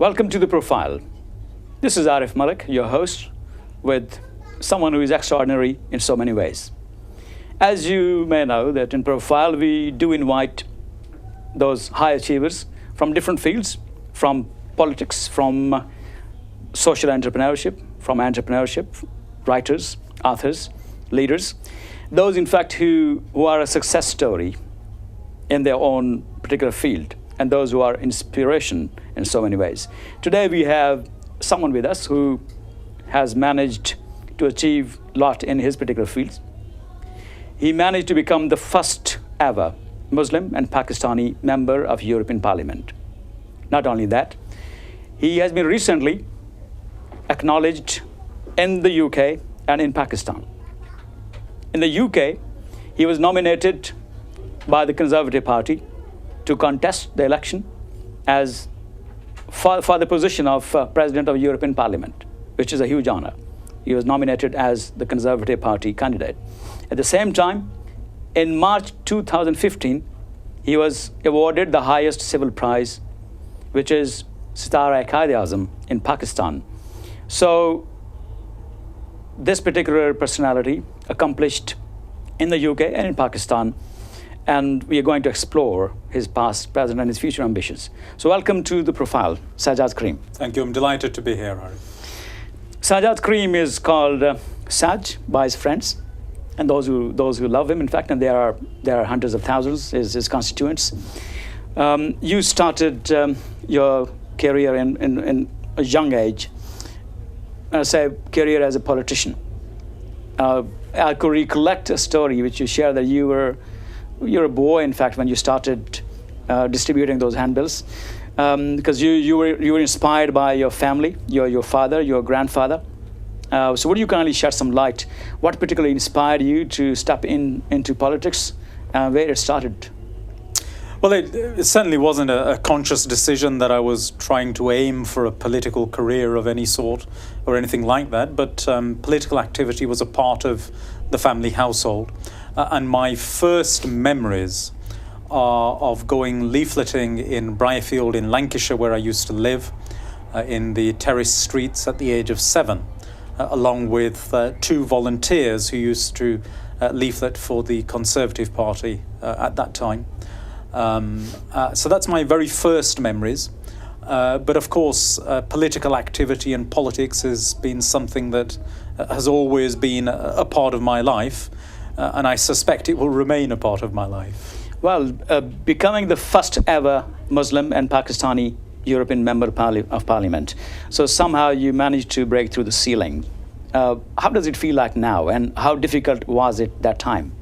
Welcome to The Profile. This is Arif Malik, your host, with someone who is extraordinary in so many ways. As you may know, that in Profile we do invite those high achievers from different fields, from politics, from social entrepreneurship, writers, authors, leaders, those in fact who are a success story in their own particular field, and those who are inspiration in so many ways. Today we have someone with us who has managed to achieve a lot in his particular field. He managed to become the first ever Muslim and Pakistani member of European Parliament. Not only that, he has been recently acknowledged in the UK and in Pakistan. In the UK, he was nominated by the Conservative Party to contest the election as for the position of President of European Parliament, which is a huge honor. He was nominated as the Conservative Party candidate. At the same time, in March 2015, he was awarded the highest civil prize, which is Sitara-e-Quaid-e-Azam in Pakistan. So this particular personality accomplished in the UK and in Pakistan, and we are going to explore his past, present, and his future ambitions. So welcome to The Profile, Sajjad Karim. Thank you. I'm delighted to be here, Harry. Sajjad Karim is called Saj by his friends and those who love him, in fact, and there are hundreds of thousands, his constituents. You started your career in a young age, career as a politician. I could recollect a story which you shared that you're a boy, in fact, when you started distributing those handbills, because you were inspired by your family, your father, your grandfather. So would you kindly shed some light? What particularly inspired you to step into politics, where it started? Well, it certainly wasn't a conscious decision that I was trying to aim for a political career of any sort or anything like that, but political activity was a part of the family household. And my first memories are of going leafleting in Briarfield in Lancashire, where I used to live, in the terrace streets at the age of 7, along with 2 volunteers who used to leaflet for the Conservative Party at that time. So that's my very first memories. But of course, political activity and politics has been something that has always been a part of my life. And I suspect it will remain a part of my life. Well, becoming the first ever Muslim and Pakistani European member of Parliament. So somehow you managed to break through the ceiling. How does it feel like now, and how difficult was it that time?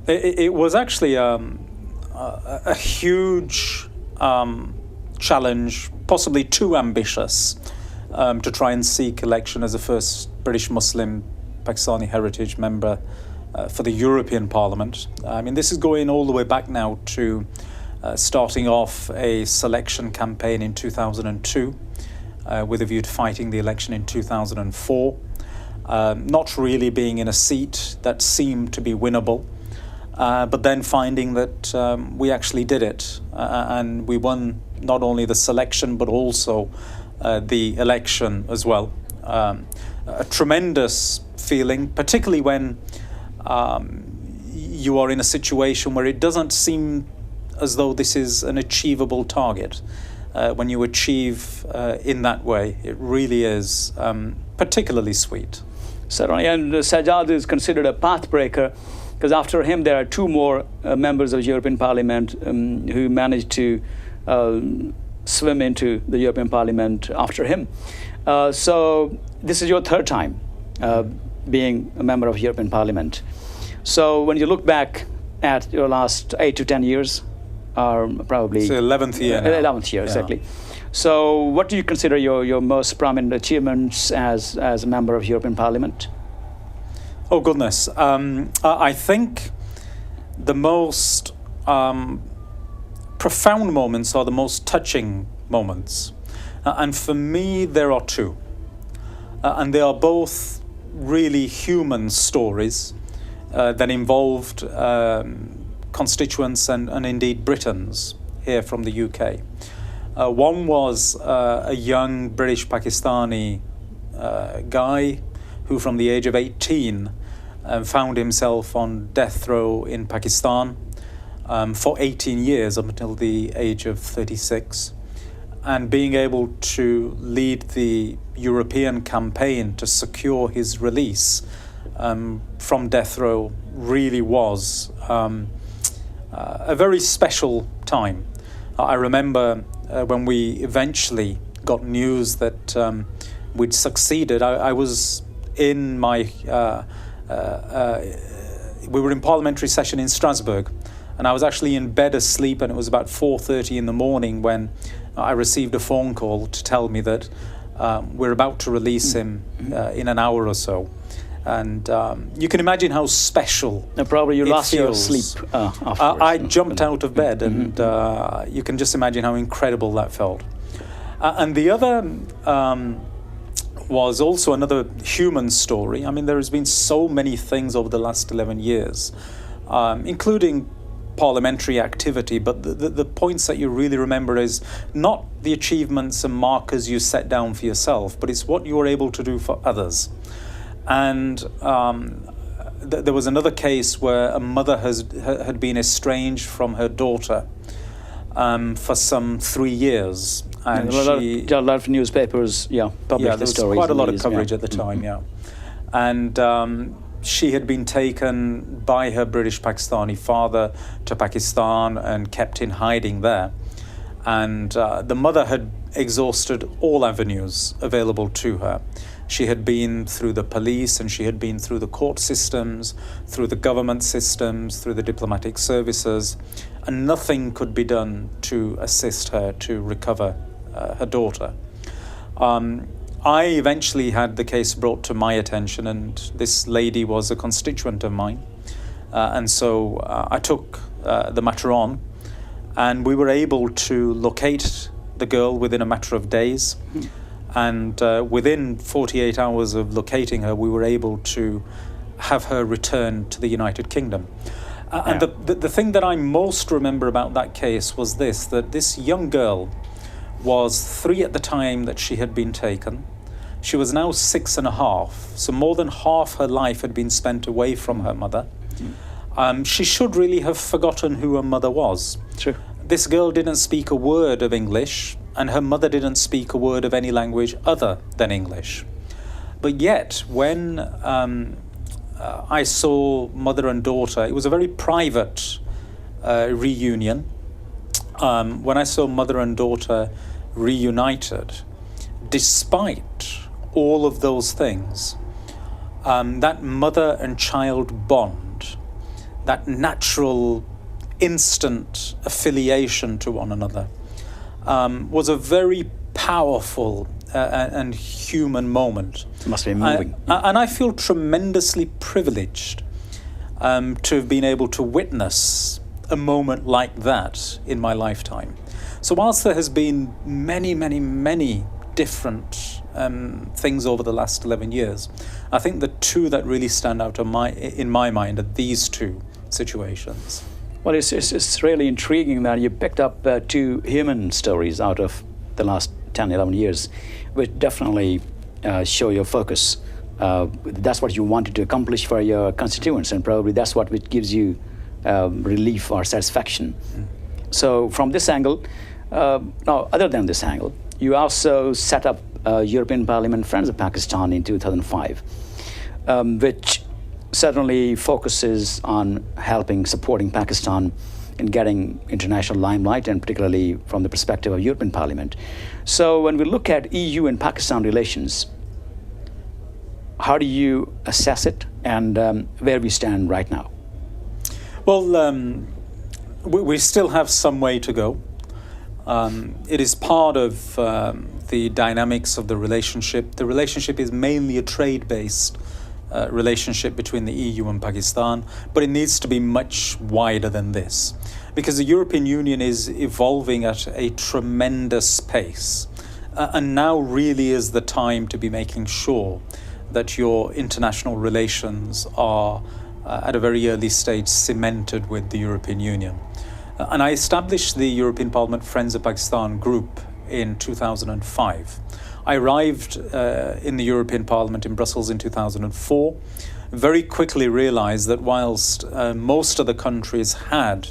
It was actually a huge challenge, possibly too ambitious, to try and seek election as the first British Muslim Pakistani heritage member for the European Parliament. I mean, this is going all the way back now to starting off a selection campaign in 2002 with a view to fighting the election in 2004. Not really being in a seat that seemed to be winnable, but then finding that we actually did it, and we won not only the selection but also the election as well. A tremendous feeling, particularly when you are in a situation where it doesn't seem as though this is an achievable target. When you achieve in that way, it really is particularly sweet. Certainly, and Sajjad is considered a pathbreaker, because after him there are 2 more members of European Parliament who managed to swim into the European Parliament after him. So this is your 3rd time being a member of European Parliament. So when you look back at your last 8 to 10 years, or probably... It's the 11th year now. 11th year, exactly. So what do you consider your most prominent achievements as a member of European Parliament? Oh, goodness. I think the most profound moments are the most touching moments. And for me, there are 2. And they are both really human stories that involved constituents and indeed Britons here from the UK. One was a young British Pakistani guy who, from the age of 18, found himself on death row in Pakistan for 18 years up until the age of 36. And being able to lead the European campaign to secure his release from death row really was a very special time. I remember when we eventually got news that we'd succeeded, I was in my, we were in parliamentary session in Strasbourg, and I was actually in bed asleep, and it was about 4:30 in the morning when I received a phone call to tell me that we're about to release him in an hour or so. And you can imagine how special and probably you lost your feels. sleep afterwards. I jumped out of bed, and you can just imagine how incredible that felt. And the other was also another human story. I mean, there has been so many things over the last 11 years, including parliamentary activity, but the points that you really remember is not the achievements and markers you set down for yourself, but it's what you were able to do for others. And there was another case where a mother had been estranged from her daughter for some 3 years. And a lot of newspapers, published the stories. There was quite a lot of coverage yeah. at the time, And she had been taken by her British Pakistani father to Pakistan and kept in hiding there. And the mother had exhausted all avenues available to her. She had been through the police, and she had been through the court systems, through the government systems, through the diplomatic services, and nothing could be done to assist her to recover her daughter. I eventually had the case brought to my attention, and this lady was a constituent of mine. And so I took the matter on, and we were able to locate the girl within a matter of days. And within 48 hours of locating her, we were able to have her returned to the United Kingdom. And the thing that I most remember about that case was that this young girl was 3 at the time that she had been taken. She was now 6.5, so more than half her life had been spent away from her mother. She should really have forgotten who her mother was. True. This girl didn't speak a word of English, and her mother didn't speak a word of any language other than English. But yet, when I saw mother and daughter, it was a very private reunion. When I saw mother and daughter reunited, despite all of those things, that mother and child bond, that natural, instant affiliation to one another, was a very powerful and human moment. It must be moving. And I feel tremendously privileged to have been able to witness a moment like that in my lifetime. So whilst there has been many, many, many different things over the last 11 years, I think the two that really stand out in my mind are these two situations. Well, it's really intriguing that you picked up 2 human stories out of the last 10, 11 years, which definitely show your focus. That's what you wanted to accomplish for your constituents, and probably that's what gives you relief or satisfaction. So from this angle, no, other than this angle, you also set up European Parliament Friends of Pakistan in 2005, which certainly focuses on supporting Pakistan in getting international limelight, and particularly from the perspective of European Parliament. So when we look at EU and Pakistan relations, how do you assess it, and where we stand right now? Well, we still have some way to go. It is part of the dynamics of the relationship. The relationship is mainly a trade-based relationship between the EU and Pakistan, but it needs to be much wider than this, because the European Union is evolving at a tremendous pace, and now really is the time to be making sure that your international relations are at a very early stage cemented with the European Union. And I established the European Parliament Friends of Pakistan group in 2005. I arrived in the European Parliament in Brussels in 2004. Very quickly realized that whilst most of the countries had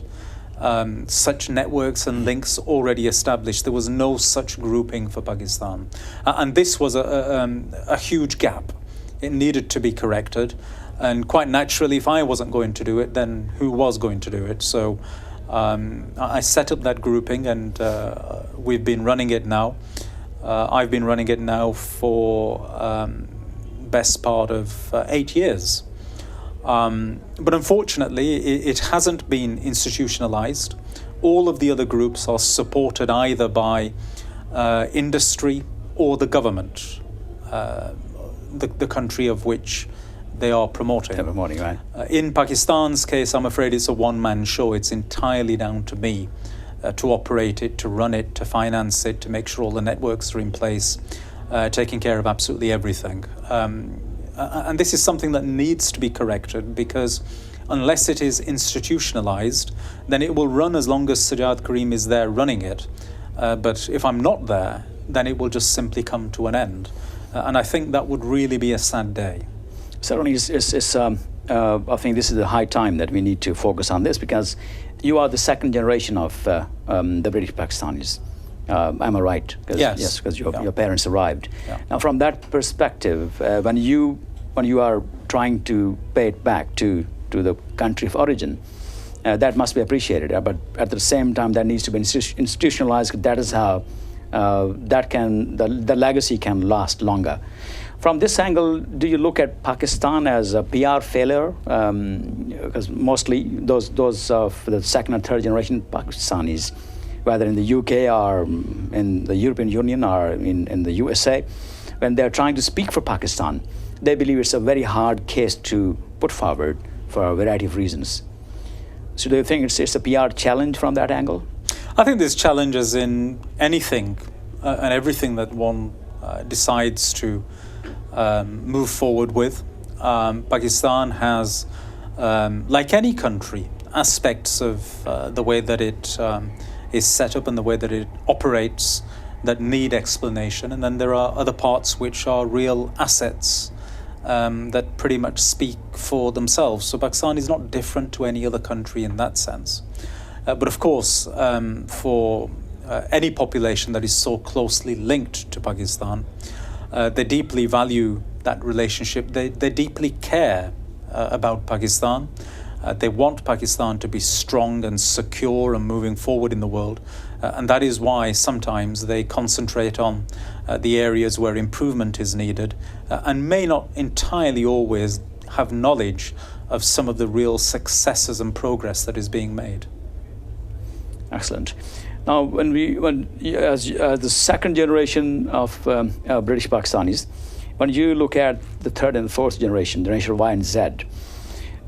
such networks and links already established, there was no such grouping for Pakistan. And this was a huge gap. It needed to be corrected. And quite naturally, if I wasn't going to do it, then who was going to do it? So I set up that grouping, and we've been running it now. I've been running it now for best part of 8 years. But unfortunately, it hasn't been institutionalized. All of the other groups are supported either by industry or the government, the country of which they are promoting. Every morning, right? In Pakistan's case, I'm afraid it's a one-man show. It's entirely down to me to operate it, to run it, to finance it, to make sure all the networks are in place, taking care of absolutely everything. And this is something that needs to be corrected, because unless it is institutionalized, then it will run as long as Sajjad Karim is there running it. But if I'm not there, then it will just simply come to an end. And I think that would really be a sad day. Certainly, I think this is the high time that we need to focus on this, because you are the second generation of the British Pakistanis. Am I right? Yes. Because your parents arrived. Yeah. Now, from that perspective, when you are trying to pay it back to the country of origin, that must be appreciated. But at the same time, that needs to be institutionalized. That is how the legacy can last longer. From this angle, do you look at Pakistan as a PR failure? Because mostly those of the second and third generation Pakistanis, whether in the UK or in the European Union or in the USA, when they're trying to speak for Pakistan, they believe it's a very hard case to put forward for a variety of reasons. So do you think it's a PR challenge from that angle? I think there's challenges in anything and everything that one decides to move forward with. Pakistan has, like any country, aspects of the way that it is set up and the way that it operates that need explanation. And then there are other parts which are real assets that pretty much speak for themselves. So Pakistan is not different to any other country in that sense. But of course, for any population that is so closely linked to Pakistan, they deeply value that relationship. They deeply care about Pakistan. They want Pakistan to be strong and secure and moving forward in the world. And that is why sometimes they concentrate on the areas where improvement is needed and may not entirely always have knowledge of some of the real successes and progress that is being made. Excellent. Now, as the second generation of British Pakistanis, when you look at the third and fourth generation Y and Z,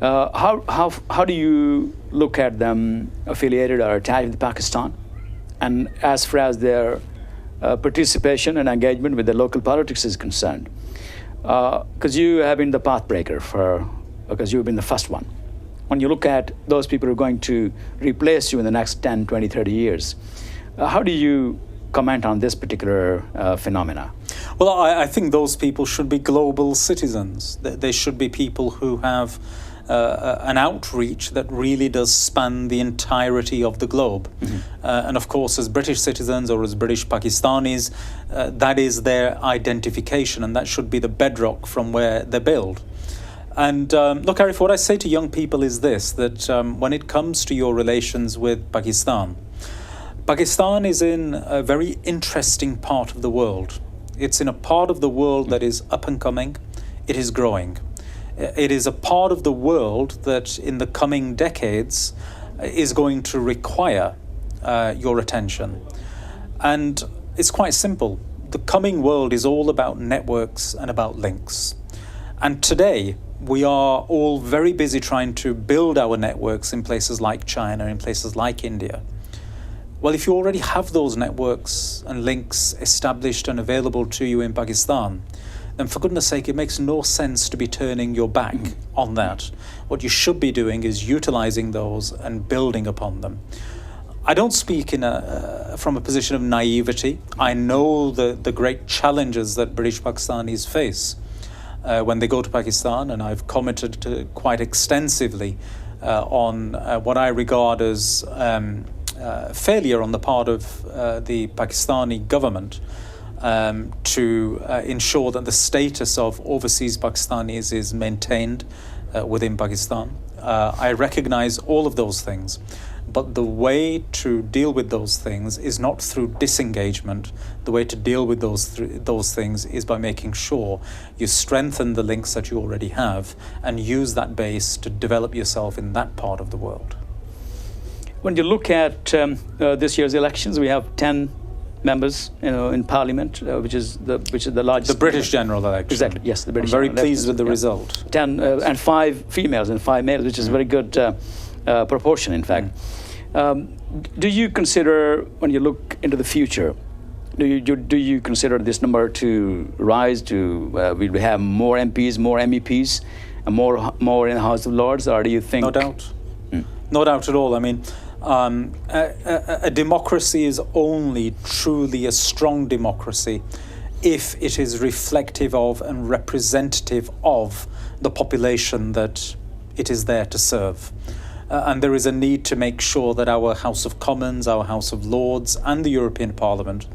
how do you look at them affiliated or attached with Pakistan, and as far as their participation and engagement with the local politics is concerned? Because you have been the pathbreaker because you've been the first one. When you look at those people who are going to replace you in the next 10, 20, 30 years, how do you comment on this particular phenomena? Well, I think those people should be global citizens. They should be people who have an outreach that really does span the entirety of the globe. Mm-hmm. And of course, as British citizens or as British Pakistanis, that is their identification, and that should be the bedrock from where they build. And look, Arif, what I say to young people is this, that when it comes to your relations with Pakistan is in a very interesting part of the world. It's in a part of the world that is up and coming. It is growing. It is a part of the world that in the coming decades is going to require your attention. And it's quite simple. The coming world is all about networks and about links. And today, we are all very busy trying to build our networks in places like China, in places like India. Well, if you already have those networks and links established and available to you in Pakistan, then for goodness sake, it makes no sense to be turning your back on that. What you should be doing is utilizing those and building upon them. I don't speak from a position of naivety. I know the great challenges that British Pakistanis face when they go to Pakistan, and I've commented quite extensively on what I regard as failure on the part of the Pakistani government to ensure that the status of overseas Pakistanis is maintained within Pakistan. I recognize all of those things. But the way to deal with those things is not through disengagement. The way to deal with those things is by making sure you strengthen the links that you already have and use that base to develop yourself in that part of the world. When you look at this year's elections, we have 10 members, in Parliament, which is the largest. The British general election. Exactly. Yes, the British. I'm very pleased with the result. 10 and 5 females and 5 males, which is a very good proportion, in fact. Do you consider, when you look into the future, do you consider this number to rise to we have more MPs, more MEPs, and more in the House of Lords, or do you think? No doubt. No doubt at all. I mean, a democracy is only truly a strong democracy if it is reflective of and representative of the population that it is there to serve. And there is a need to make sure that our House of Commons, our House of Lords, and the European Parliament,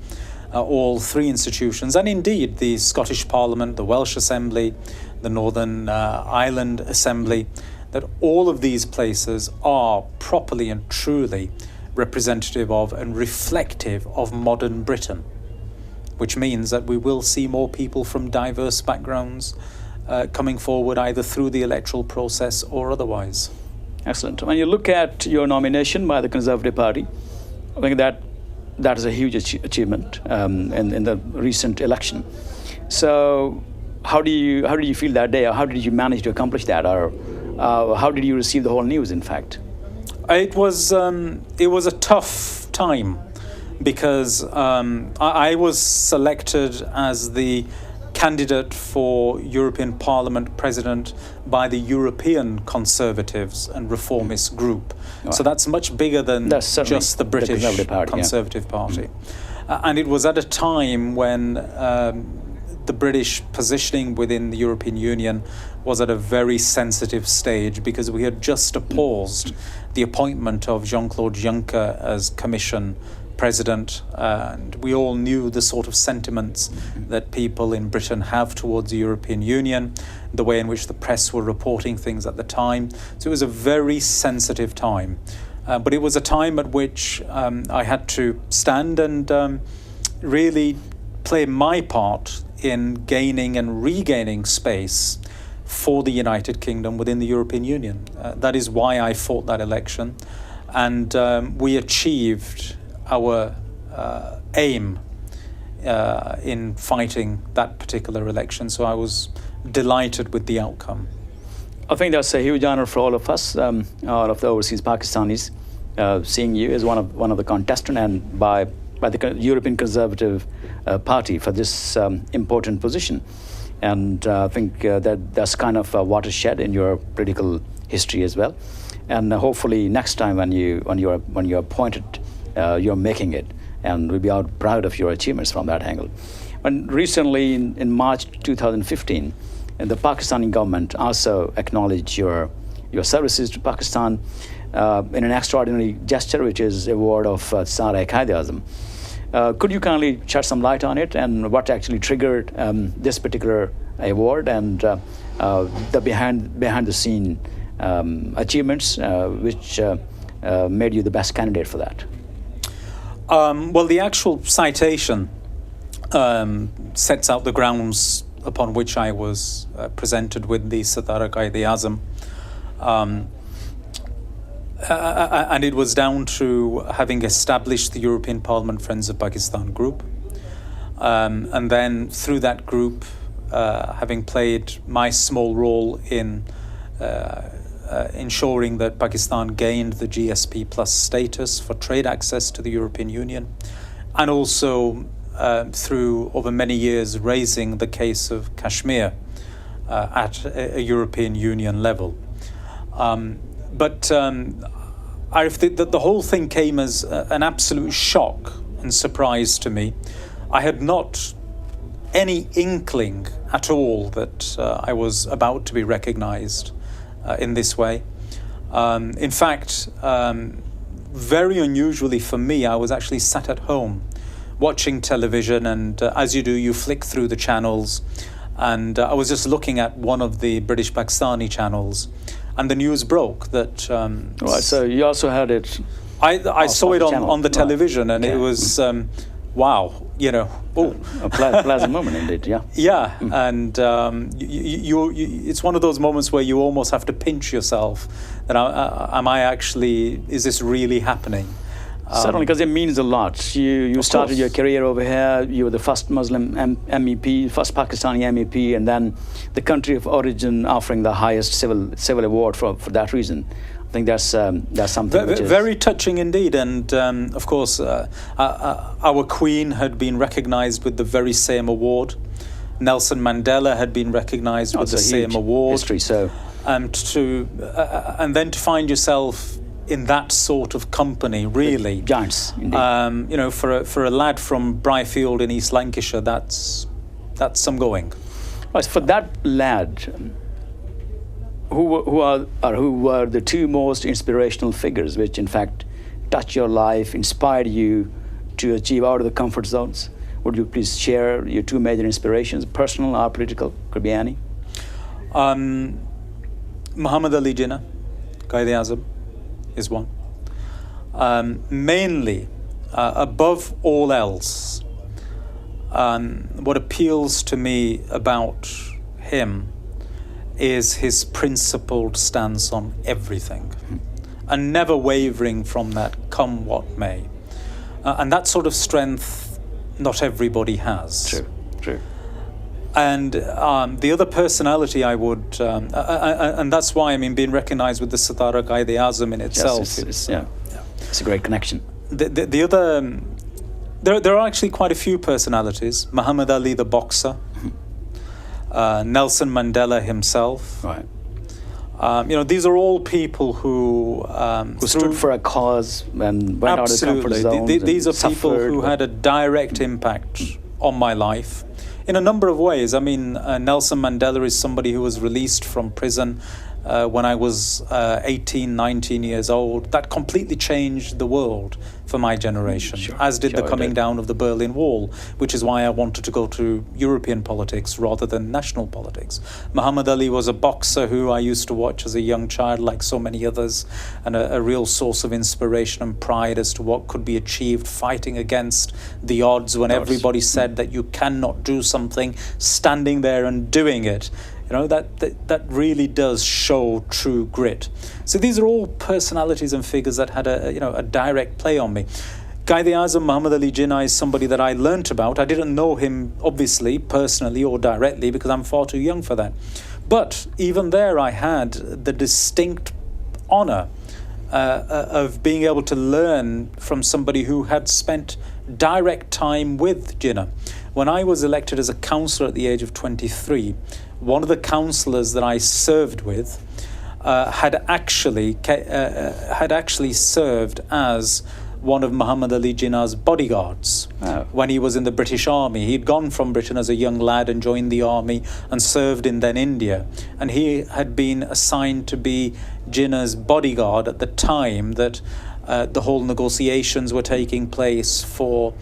all 3 institutions, and indeed the Scottish Parliament, the Welsh Assembly, the Northern Ireland Assembly, that all of these places are properly and truly representative of and reflective of modern Britain, which means that we will see more people from diverse backgrounds coming forward either through the electoral process or otherwise. Excellent. When you look at your nomination by the Conservative Party, I think that is a huge achievement in the recent election. So, how do you feel that day, or how did you manage to accomplish that, or how did you receive the whole news? In fact, it was a tough time because I was selected as the candidate for European Parliament President by the European Conservatives and Reformist group. Wow. So that's much bigger than just the British Conservative Party. And it was at a time when the British positioning within the European Union was at a very sensitive stage because we had just opposed the appointment of Jean-Claude Juncker as Commission President, and we all knew the sort of sentiments that people in Britain have towards the European Union, the way in which the press were reporting things at the time. So it was a very sensitive time. But it was a time at which I had to stand and really play my part in gaining and regaining space for the United Kingdom within the European Union. That is why I fought that election. And we achieved our aim in fighting that particular election. So I was delighted with the outcome. I think that's a huge honor for all of us, all of the overseas Pakistanis, seeing you as one of the contestants and by the European Conservative Party for this important position. And I think that's kind of a watershed in your political history as well. And hopefully next time when you're appointed, you're making it, and we'll be out proud of your achievements from that angle. And recently, in March 2015, the Pakistani government also acknowledged your services to Pakistan in an extraordinary gesture, which is award of Sar-e-Qaid-e-Azam. Could you kindly shed some light on it and what actually triggered this particular award and the behind the scene achievements which made you the best candidate for that? Well, the actual citation sets out the grounds upon which I was presented with the Sar-e-Qaid-e-Azam. And it was down to having established the European Parliament Friends of Pakistan group. And then through that group, having played my small role in ensuring that Pakistan gained the GSP Plus status for trade access to the European Union, and also through over many years raising the case of Kashmir at a European Union level. But the whole thing came as an absolute shock and surprise to me. I had not any inkling at all that I was about to be recognized in this way. In fact, very unusually for me, I was actually sat at home watching television, and as you do, you flick through the channels, and I was just looking at one of the British Pakistani channels, and the news broke that... Right, so you also had it... I saw it on the television, right. and it was, wow, you know. Oh. A pleasant moment indeed, yeah. Yeah, and it's one of those moments where you almost have to pinch yourself that is this really happening? Certainly, because it means a lot. You started your career over here, you were the first Muslim MEP, first Pakistani MEP, and then the country of origin offering the highest civil award for that reason. I think that's something which is... Very touching indeed, and of course our Queen had been recognised with the very same award. Nelson Mandela had been recognised with the same award. History, so... And then to find yourself in that sort of company, really, giants, indeed. You know, for a lad from Bryfield in East Lancashire, that's some going. Right, for that lad, who were the two most inspirational figures, which in fact touched your life, inspired you to achieve out of the comfort zones? Would you please share your two major inspirations, personal or political? Could be any. Muhammad Ali Jinnah, Quaid-e-Azam, is one. Mainly, above all else, what appeals to me about him is his principled stance on everything, and never wavering from that, come what may. And that sort of strength, not everybody has. True. And the other personality I would, and that's why, I mean, being recognised with the Satara Quaid-e-Azam in itself. Yes, it's a great connection. The other, there are actually quite a few personalities. Muhammad Ali, the boxer. Nelson Mandela himself. Right. You know, these are all people who stood for a cause and went out of the comfort zone. These are people who had a direct impact on my life in a number of ways. I mean, Nelson Mandela is somebody who was released from prison when I was 18, 19 years old. That completely changed the world for my generation, as did the coming down of the Berlin Wall, which is why I wanted to go to European politics rather than national politics. Muhammad Ali was a boxer who I used to watch as a young child, like so many others, and a real source of inspiration and pride as to what could be achieved fighting against the odds when everybody said that you cannot do something, standing there and doing it. You know, that really does show true grit. So these are all personalities and figures that had a direct play on me. Quaid-e-Azam, Muhammad Ali Jinnah, is somebody that I learnt about. I didn't know him, obviously, personally or directly, because I'm far too young for that. But even there, I had the distinct honour of being able to learn from somebody who had spent direct time with Jinnah. When I was elected as a councillor at the age of 23, one of the councillors that I served with had actually served as one of Muhammad Ali Jinnah's bodyguards when he was in the British Army. He'd gone from Britain as a young lad and joined the army and served in then India. And he had been assigned to be Jinnah's bodyguard at the time that the whole negotiations were taking place for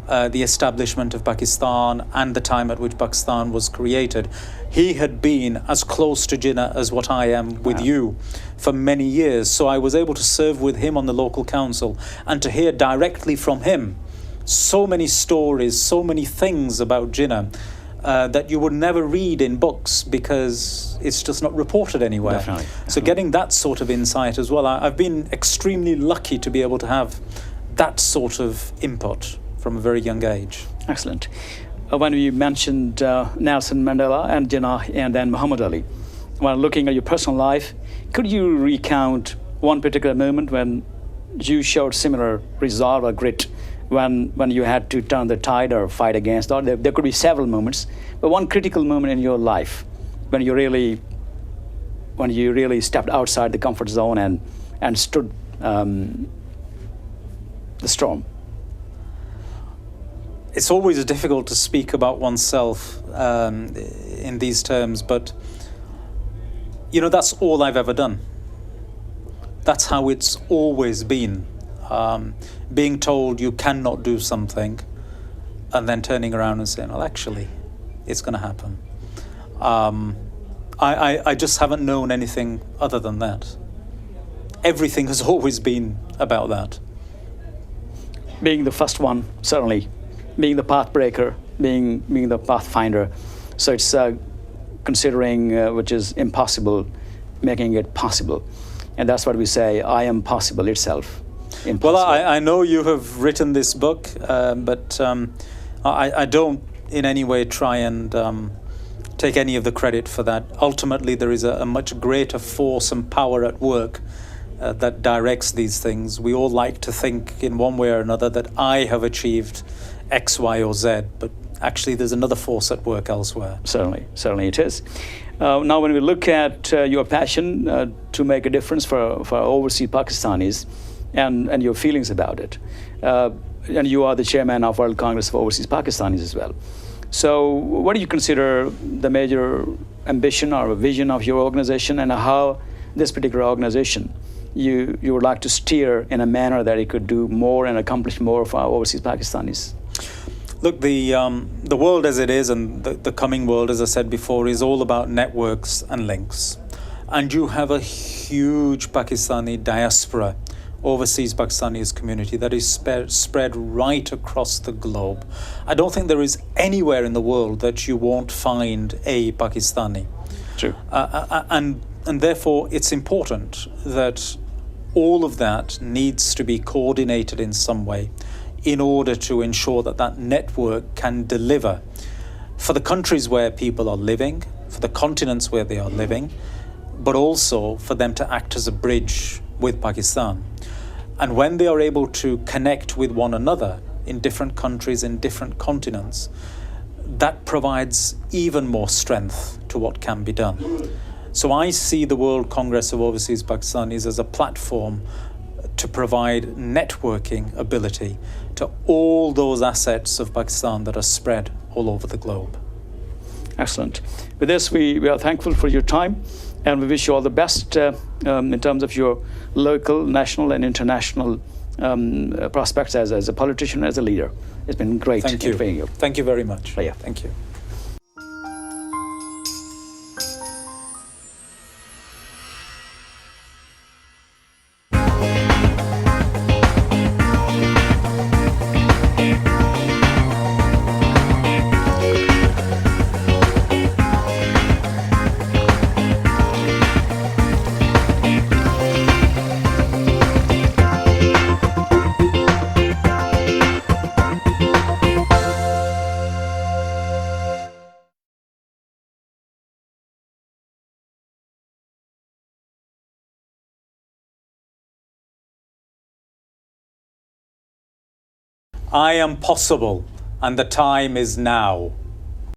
the establishment of Pakistan and the time at which Pakistan was created. He had been as close to Jinnah as what I am with you for many years. So I was able to serve with him on the local council and to hear directly from him so many stories, so many things about Jinnah that you would never read in books because it's just not reported anywhere. Definitely. So getting that sort of insight as well, I've been extremely lucky to be able to have that sort of input from a very young age. Excellent. When you mentioned Nelson Mandela and Jinnah and then Muhammad Ali, while looking at your personal life, could you recount one particular moment when you showed similar resolve or grit when you had to turn the tide or fight against? Or there could be several moments, but one critical moment in your life when you really stepped outside the comfort zone and stood the storm? It's always difficult to speak about oneself in these terms, but that's all I've ever done. That's how it's always been. Being told you cannot do something and then turning around and saying, well, actually, it's going to happen. I just haven't known anything other than that. Everything has always been about that. Being the first one, certainly. Being the path breaker, being the pathfinder. So it's considering which is impossible, making it possible. And that's what we say, I am possible itself. Impossible. Well, I know you have written this book, but I don't in any way try and take any of the credit for that. Ultimately, there is a much greater force and power at work that directs these things. We all like to think in one way or another that I have achieved X, Y, or Z, but actually there's another force at work elsewhere. Certainly it is. Now, when we look at your passion to make a difference for overseas Pakistanis and your feelings about it, and you are the chairman of World Congress of Overseas Pakistanis as well. So what do you consider the major ambition or vision of your organization, and how this particular organization you would like to steer in a manner that it could do more and accomplish more for our overseas Pakistanis? Look, the world as it is, and the coming world, as I said before, is all about networks and links. And you have a huge Pakistani diaspora, overseas Pakistanis community that is spread right across the globe. I don't think there is anywhere in the world that you won't find a Pakistani. True. And therefore, it's important that all of that needs to be coordinated in some way in order to ensure that that network can deliver for the countries where people are living, for the continents where they are living, but also for them to act as a bridge with Pakistan. And when they are able to connect with one another in different countries, in different continents, that provides even more strength to what can be done. So I see the World Congress of Overseas Pakistanis as a platform to provide networking ability to all those assets of Pakistan that are spread all over the globe. Excellent. With this, we are thankful for your time, and we wish you all the best in terms of your local, national, and international prospects as a politician, as a leader. It's been great. Thank you. Interviewing you. Thank you very much. Yeah. Thank you. I am possible, and the time is now.